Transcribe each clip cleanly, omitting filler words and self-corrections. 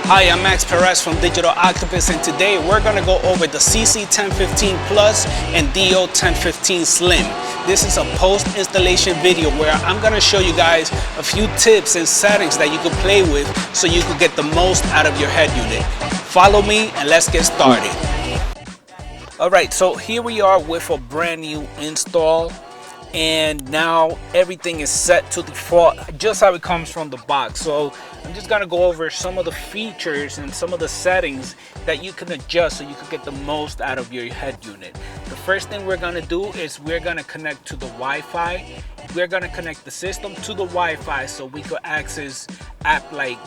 Hi, I'm Max Perez from Digital Octopus, and today we're going to go over the CC1015 Plus and DO1015 Slim. This is a post-installation video where I'm going to show you guys a few tips and settings that you can play with so you can get the most out of your head unit. Follow me and let's get started. Alright, so here we are with a brand new install, and now everything is set to default just how it comes from the box. So I'm just gonna go over some of the features and some of the settings that you can adjust so you can get the most out of your head unit. The first thing we're gonna do is we're gonna connect to the Wi-Fi. We're gonna connect the system to the Wi-Fi so we could access app like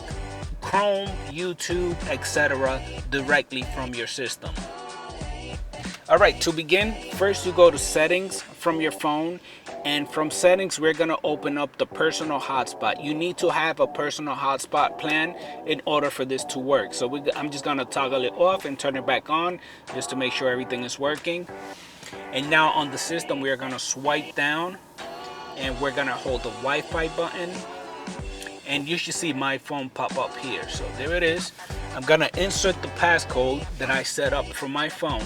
Chrome, YouTube, etc. directly from your system. Alright, to begin, first you go to settings from your phone, and from settings we're going to open up the personal hotspot. You need to have a personal hotspot plan in order for this to work. So I'm just going to toggle it off and turn it back on just to make sure everything is working. And now on the system we're going to swipe down and we're going to hold the Wi-Fi button, and you should see my phone pop up here. So there it is. I'm going to insert the passcode that I set up for my phone.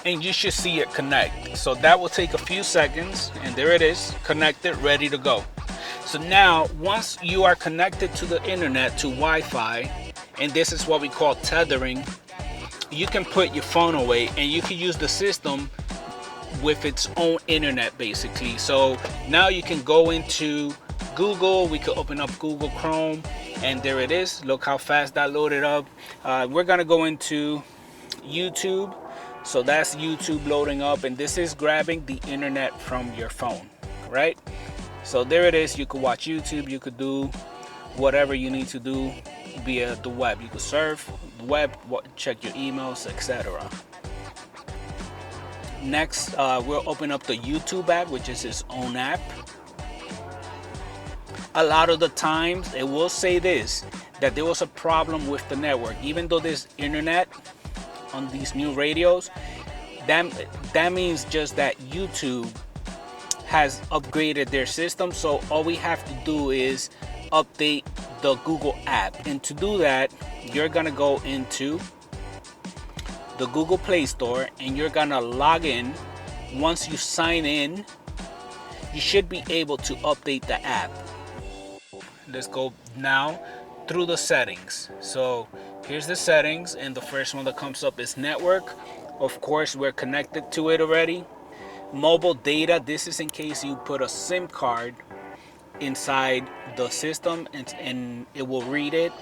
And you should see it connect. So that will take a few seconds, and there it is, connected, ready to go. So now once you are connected to the internet, to Wi-Fi, and this is what we call tethering, you can put your phone away and you can use the system with its own internet basically. So now you can go into Google, we could open up Google Chrome, and there it is. Look how fast that loaded up. We're gonna go into YouTube. So that's YouTube loading up, and this is grabbing the internet from your phone, right? So there it is. You could watch YouTube, you could do whatever you need to do via the web. You could surf the web, check your emails, etc. Next, we'll open up the YouTube app, which is its own app. A lot of the times it will say this, that there was a problem with the network. Even though there's internet on these new radios, that means just that YouTube has upgraded their system. So all we have to do is update the Google app, and to do that you're gonna go into the Google Play Store and you're gonna log in. Once you sign in, you should be able to update the app. Let's go now through the settings. So here's the settings, and the first one that comes up is network. Of course, we're connected to it already. Mobile data, this is in case you put a SIM card inside the system and it will read it.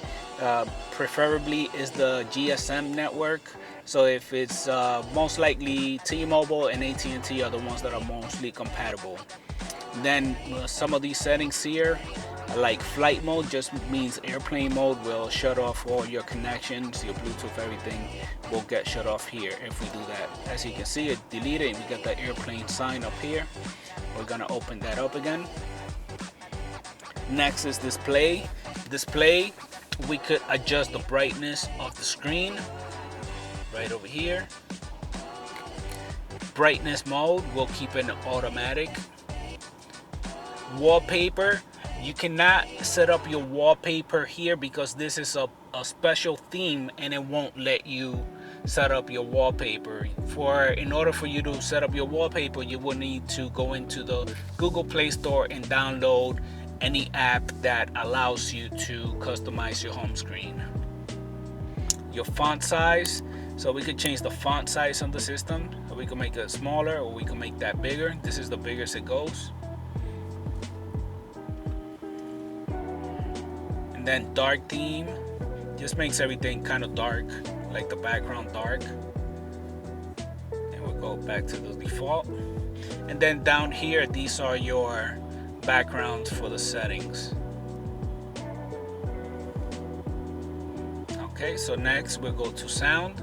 Preferably is the GSM network. So if it's most likely T-Mobile and AT&T are the ones that are mostly compatible. Then some of these settings here, like flight mode, just means airplane mode will shut off all your connections, your Bluetooth, everything will get shut off here if we do that. As you can see, it deleted, and we got the airplane sign up here. We're gonna open that up again. Next is display. Display, we could adjust the brightness of the screen right over here. Brightness mode, we'll keep it automatic. Wallpaper, you cannot set up your wallpaper here because this is a special theme and it won't let you set up your wallpaper. In order for you to set up your wallpaper, you will need to go into the Google Play Store and download any app that allows you to customize your home screen. Your font size, so we could change the font size on the system. We can make it smaller or we can make that bigger. This is the biggest it goes. And then dark theme just makes everything kind of dark, like the background dark. And we'll go back to the default. And then down here, these are your backgrounds for the settings. Okay, so next we'll go to sound.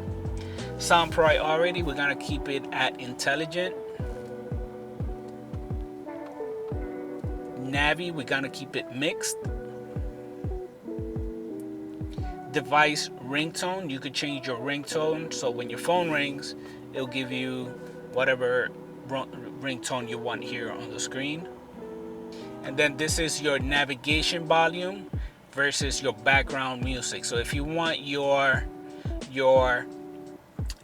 Sound priority, we're gonna keep it at intelligent. Navi, we're gonna keep it mixed. device ringtone. You could change your ringtone, so when your phone rings, it'll give you whatever ringtone you want here on the screen. And then this is your navigation volume versus your background music. So if you want your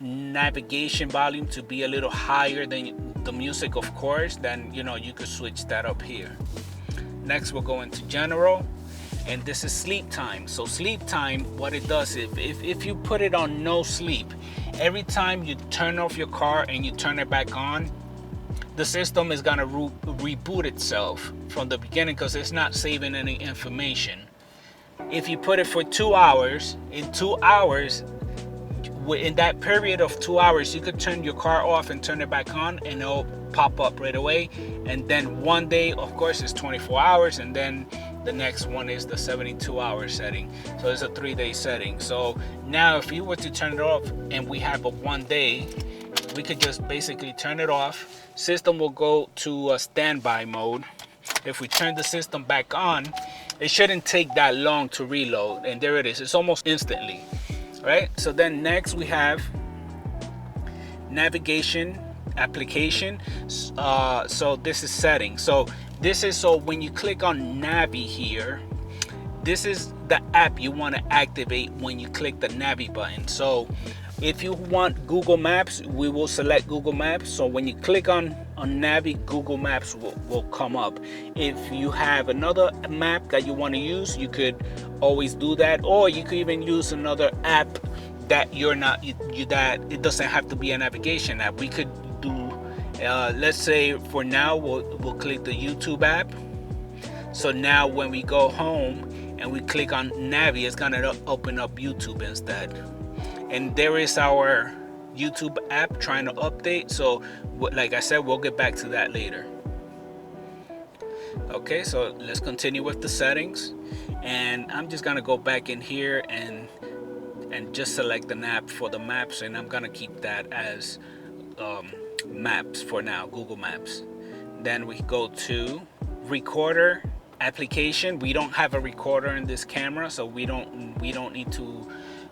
navigation volume to be a little higher than the music, of course, then you could switch that up here. Next, we'll go into general, and this is sleep time. So sleep time, what it does, if you put it on no sleep, every time you turn off your car and you turn it back on, the system is gonna reboot itself from the beginning because it's not saving any information. If you put it for 2 hours, in 2 hours, in that period of 2 hours, you could turn your car off and turn it back on, and it'll pop up right away. And then one day, of course, is 24 hours, and then the next one is the 72-hour setting. So it's a 3-day setting. So now if you were to turn it off and we have a 1 day, we could just basically turn it off. System will go to a standby mode. If we turn the system back on, it shouldn't take that long to reload, and there it is. It's almost instantly, right? So then next we have navigation application. So this is settings. So this is, so when you click on Navi here, this is the app you want to activate when you click the Navi button. So if you want Google Maps, we will select Google Maps. So when you click on Navi, Google Maps will come up. If you have another map that you want to use, you could always do that, or you could even use another app that that it doesn't have to be a navigation app. We could do, let's say for now, we'll click the YouTube app. So now when we go home and we click on Navi, it's gonna open up YouTube instead. And there is our YouTube app trying to update. So like I said, we'll get back to that later. Okay, so let's continue with the settings. And I'm just gonna go back in here and just select an app for the maps. And I'm gonna keep that as maps for now, Google Maps. Then we go to recorder application. We don't have a recorder in this camera, so we don't need to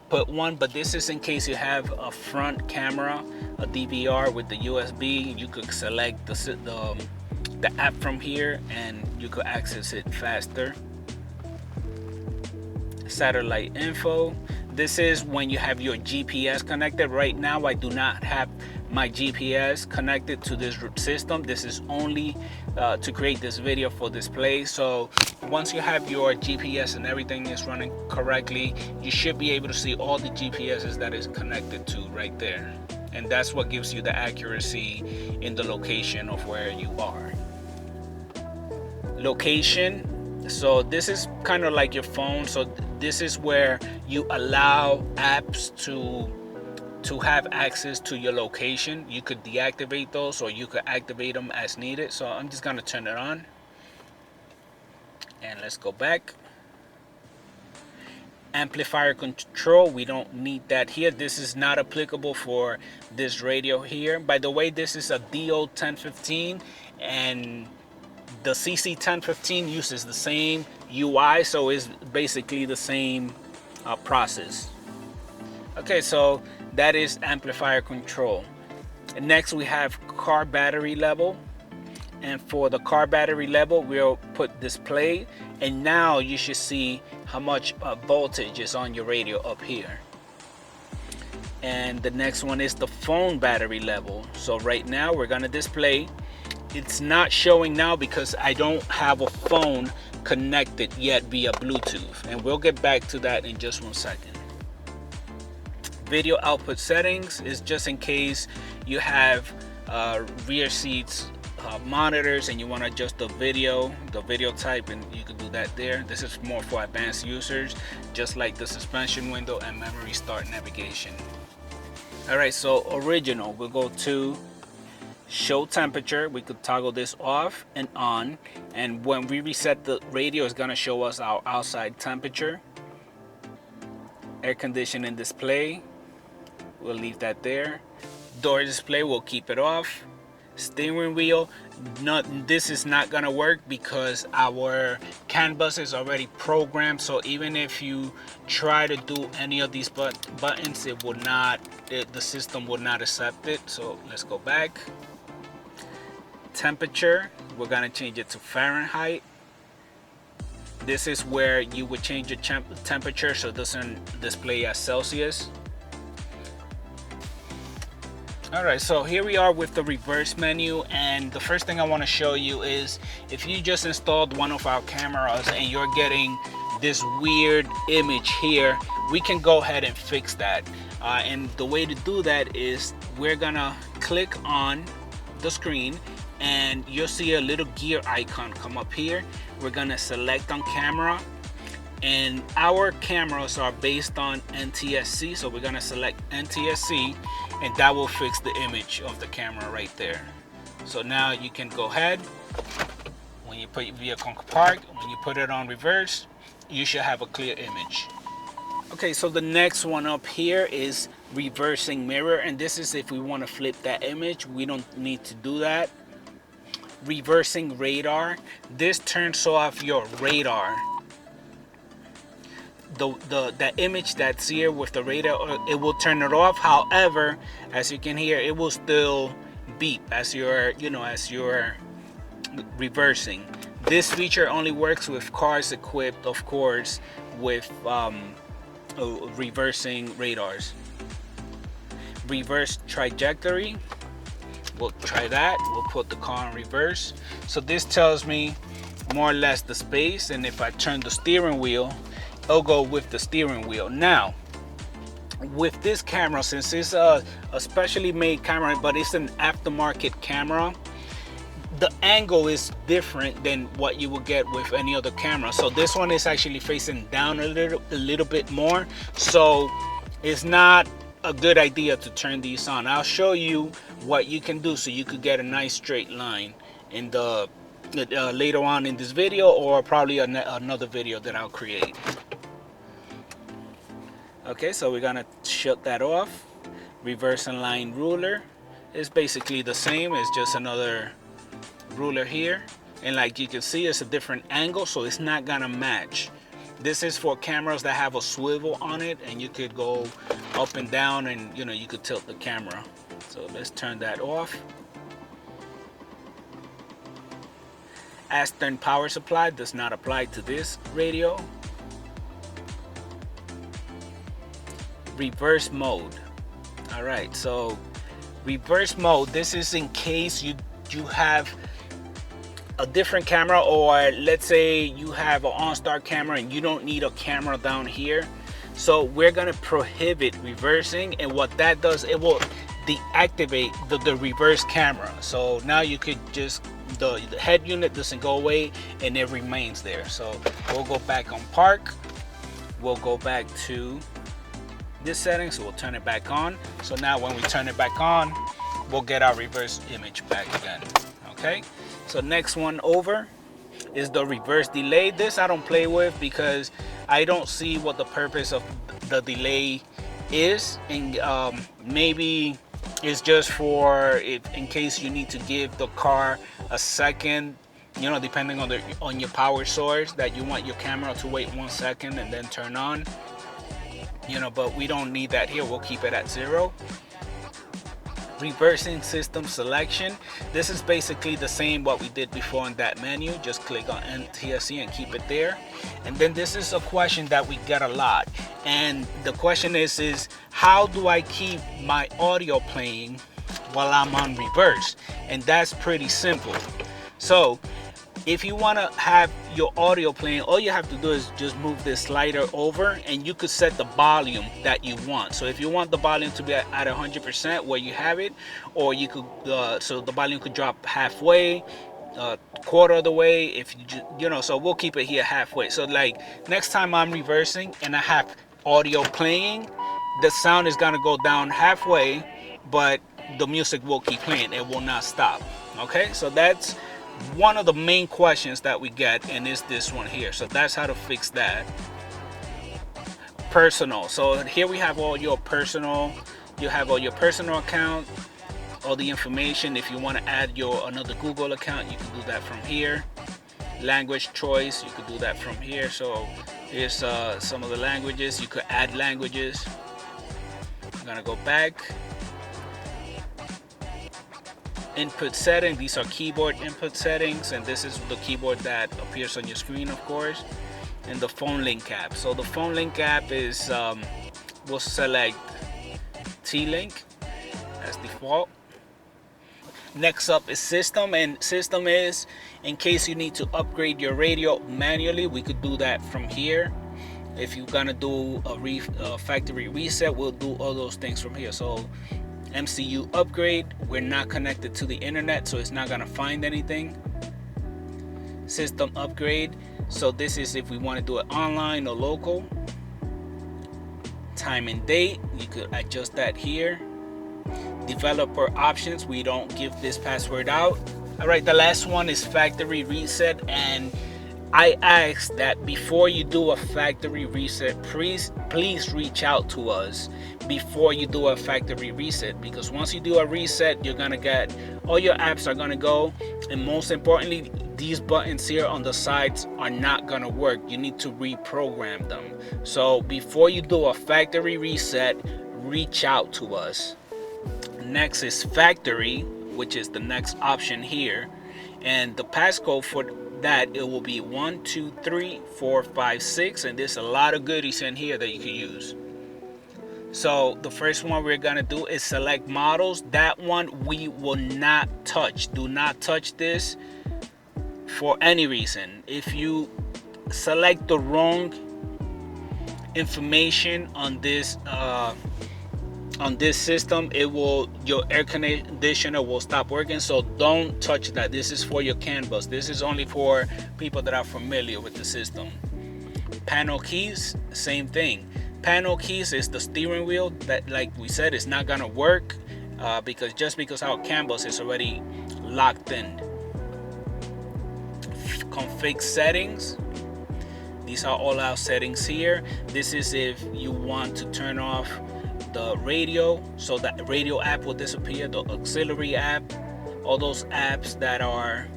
put one, but this is in case you have a front camera, a DVR with the USB. You could select the app from here and you could access it faster. Satellite info. This is when you have your GPS connected. Right now I do not have my GPS connected to this system. This is only to create this video for display. So once you have your GPS and everything is running correctly, you should be able to see all the GPSs that is connected to right there. And that's what gives you the accuracy in the location of where you are. Location. So this is kind of like your phone. So this is where you allow apps to have access to your location. You could deactivate those or you could activate them as needed. So I'm just gonna turn it on. And let's go back. Amplifier control, we don't need that here. This is not applicable for this radio here. By the way, this is a DO1015 and the CC1015 uses the same UI, so it's basically the same process. Okay, so that is amplifier control. And next we have car battery level. And for the car battery level, we'll put display, and now you should see how much voltage is on your radio up here. And the next one is the phone battery level. So right now we're gonna display. It's not showing now because I don't have a phone connected yet via Bluetooth, and we'll get back to that in just 1 second. Video output settings is just in case you have rear seats monitors and you want to adjust the video type, and you can do that there. This is more for advanced users, just like the suspension window and memory start navigation. All right, so original, we'll go to show temperature. We could toggle this off and on, and when we reset the radio, it's going to show us our outside temperature. Air conditioning display, we'll leave that there. Door display, we'll keep it off. steering wheel, this is not gonna work because our CAN bus is already programmed. So even if you try to do any of these buttons, it would not, the system would not accept it. So let's go back. Temperature, we're gonna change it to Fahrenheit. This is where you would change your temperature so it doesn't display as Celsius. Alright, so here we are with the reverse menu, and the first thing I want to show you is if you just installed one of our cameras and you're getting this weird image here, we can go ahead and fix that. And the way to do that is we're gonna click on the screen and you'll see a little gear icon come up here. We're gonna select on camera, and our cameras are based on NTSC, so we're gonna select NTSC, and that will fix the image of the camera right there. So now you can go ahead, when you put your vehicle parked, when you put it on reverse, you should have a clear image. Okay, so the next one up here is reversing mirror, and this is if we want to flip that image. We don't need to do that. Reversing radar, this turns off your radar. The image that's here with the radar, it will turn it off. However, as you can hear, it will still beep as you're, as you're reversing. This feature only works with cars equipped, of course, with reversing radars. Reverse trajectory, we'll try that. We'll put the car in reverse. So this tells me more or less the space, and if I turn the steering wheel, it'll go with the steering wheel. Now, with this camera, since it's a specially made camera, but it's an aftermarket camera, the angle is different than what you will get with any other camera. So this one is actually facing down a little bit more. So it's not a good idea to turn these on. I'll show you what you can do so you could get a nice straight line in the later on in this video, or probably another video that I'll create. Okay, so we're gonna shut that off. Reverse align ruler is basically the same. It's just another ruler here, and like you can see, it's a different angle, so it's not gonna match. This is for cameras that have a swivel on it, and you could go up and down, and you could tilt the camera. So let's turn that off. Aston power supply does not apply to this radio. Reverse mode. All right, so reverse mode, this is in case you have a different camera, or let's say you have an OnStar camera and you don't need a camera down here. So we're gonna prohibit reversing, and what that does, it will deactivate the reverse camera. So now you could just, the head unit doesn't go away and it remains there. So we'll go back on park. We'll go back to this setting, so we'll turn it back on. So now when we turn it back on, we'll get our reverse image back again. Okay, so next one over is the reverse delay. This I don't play with because I don't see what the purpose of the delay is, and maybe it's just for in case you need to give the car a second, depending on your power source, that you want your camera to wait 1 second and then turn on. But we don't need that here. We'll keep it at 0. Reversing system selection. This is basically the same what we did before in that menu. Just click on NTSC and keep it there. And then this is a question that we get a lot. And the question is how do I keep my audio playing while I'm on reverse? And that's pretty simple. So if you want to have your audio playing, all you have to do is just move this slider over, and you could set the volume that you want. So if you want the volume to be at 100% where you have it, or you could so the volume could drop halfway, quarter of the way, if you so we'll keep it here halfway. So like next time I'm reversing and I have audio playing, the sound is gonna go down halfway, but the music will keep playing. It will not stop. Okay, so that's one of the main questions that we get, and is this one here. So that's how to fix that. Personal. So here we have all your personal. You have all your personal account. all the information. If you want to add your another Google account, you can do that from here. Language choice, you could do that from here. So here's some of the languages. You could add languages. I'm gonna go back. Input setting, these are keyboard input settings, and this is the keyboard that appears on your screen, of course. And the phone link app. So the phone link app is we'll select T-Link as default. Next up is system, and system is in case you need to upgrade your radio manually, we could do that from here. If you're gonna do a factory reset, we'll do all those things from here. So MCU upgrade, we're not connected to the internet, so it's not gonna find anything. System upgrade, so this is if we want to do it online or local. Time and date, you could adjust that here. Developer options, we don't give this password out. All right, the last one is factory reset, and I ask that before you do a factory reset, please reach out to us before you do a factory reset, because once you do a reset, you're gonna get all your apps are gonna go, and most importantly, these buttons here on the sides are not gonna work. You need to reprogram them. So before you do a factory reset, reach out to us. Next is factory, which is the next option here, and the passcode for that, it will be 123456, and there's a lot of goodies in here that you can use. So the first one we're gonna do is select models. That one we will not touch. Do not touch this for any reason. If you select the wrong information on this system, it will, your air conditioner will stop working. So don't touch that. This is for your CAN bus. This is only for people that are familiar with the system. Panel keys, same thing. Panel keys is the steering wheel that, like we said, is not gonna work because our CAN bus is already locked in. Config settings, these are all our settings here. This is if you want to turn off the radio, so that radio app will disappear, the auxiliary app, all those apps that are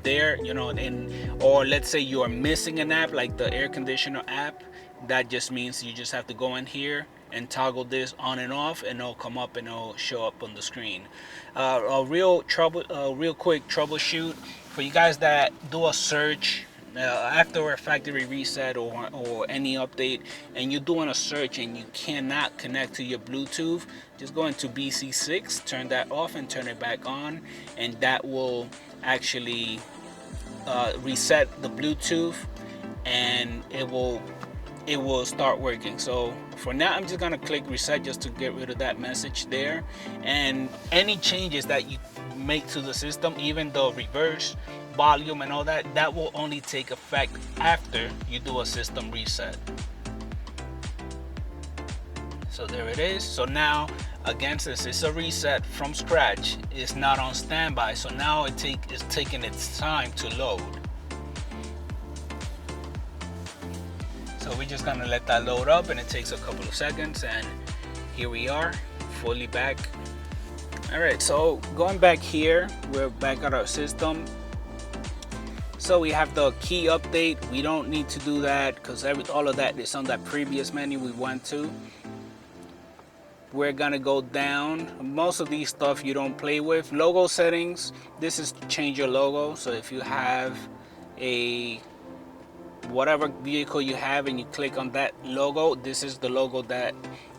there, you know, and or let's say you are missing an app like the air conditioner app, that just means you just have to go in here and toggle this on and off, and it'll come up and it'll show up on the screen. A real quick troubleshoot for you guys that do a search after a factory reset or any update, and you're doing a search and you cannot connect to your Bluetooth, just go into BC6, turn that off and turn it back on, and that will actually reset the Bluetooth, and it will start working. So for now, I'm just gonna click reset just to get rid of that message there. And any changes that you make to the system, even the reverse volume and all that, that will only take effect after you do a system reset. So there it is. So now, again, since it's a reset from scratch, it's not on standby, so now it's taking its time to load. So we're just gonna let that load up, and it takes a couple of seconds, and here we are, fully back. All right, so going back here, we're back at our system. So we have the key update. We don't need to do that because all of that is on that previous menu we went to. We're gonna go down. Most of these stuff you don't play with. Logo settings, this is to change your logo. So if you have whatever vehicle you have and you click on that logo, this is the logo that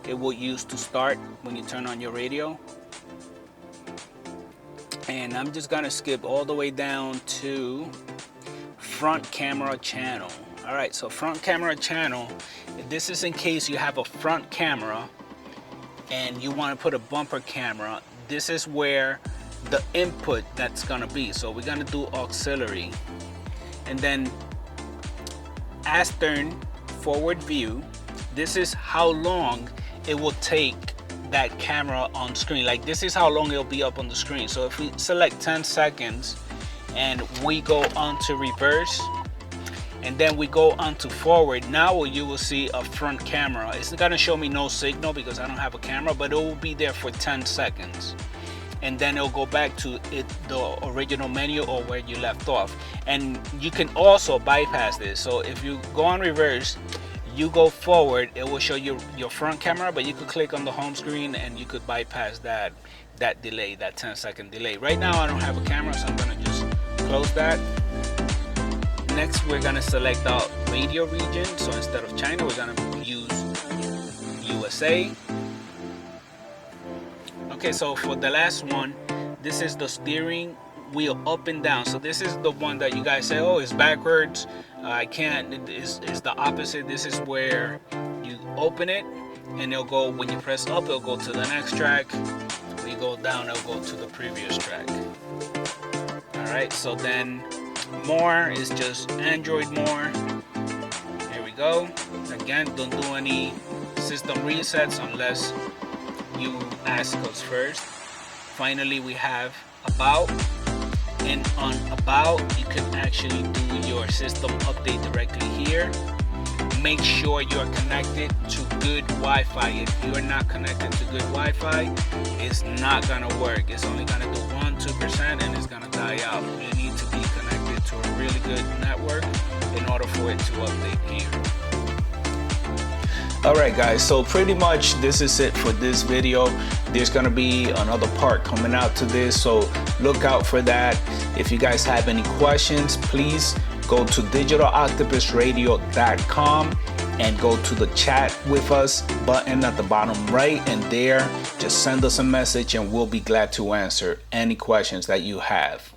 it will use to start when you turn on your radio. And I'm just gonna skip all the way down to front camera channel. All right, so front camera channel, this is in case you have a front camera and you want to put a bumper camera. This is where the input that's gonna be. So we're gonna do auxiliary, and then astern forward view. This is how long it will take that camera on screen. Like, this is how long it'll be up on the screen. So if we select 10 seconds and we go on to reverse, and then we go on to forward, now you will see a front camera. It's gonna show me no signal because I don't have a camera, but it will be there for 10 seconds. and then it'll go back to the original menu or where you left off. And you can also bypass this. So if you go on reverse, you go forward, it will show you your front camera, but you could click on the home screen and you could bypass that delay, that 10-second delay. Right now I don't have a camera, so I'm gonna just close that. Next, we're gonna select our radio region. So instead of China, we're gonna use USA. Okay, so for the last one, this is the steering wheel up and down. So this is the one that you guys say, oh, it's backwards. I can't, it's the opposite. This is where you open it and it'll go, when you press up, it'll go to the next track. When you go down, it'll go to the previous track. All right, so then more is just Android more. Here we go. Again, don't do any system resets unless you ask us first. Finally, we have about, and on about you can actually do your system update directly here. Make sure you're connected to good Wi-Fi. If you're not connected to good Wi-Fi, it's not gonna work. It's only gonna do 1-2% and it's gonna die out. You need to be connected to a really good network in order for it to update here. Alright guys, so pretty much this is it for this video. There's gonna be another part coming out to this, so look out for that. If you guys have any questions, please go to digitaloctopusradio.com and go to the chat with us button at the bottom right, and there just send us a message and we'll be glad to answer any questions that you have.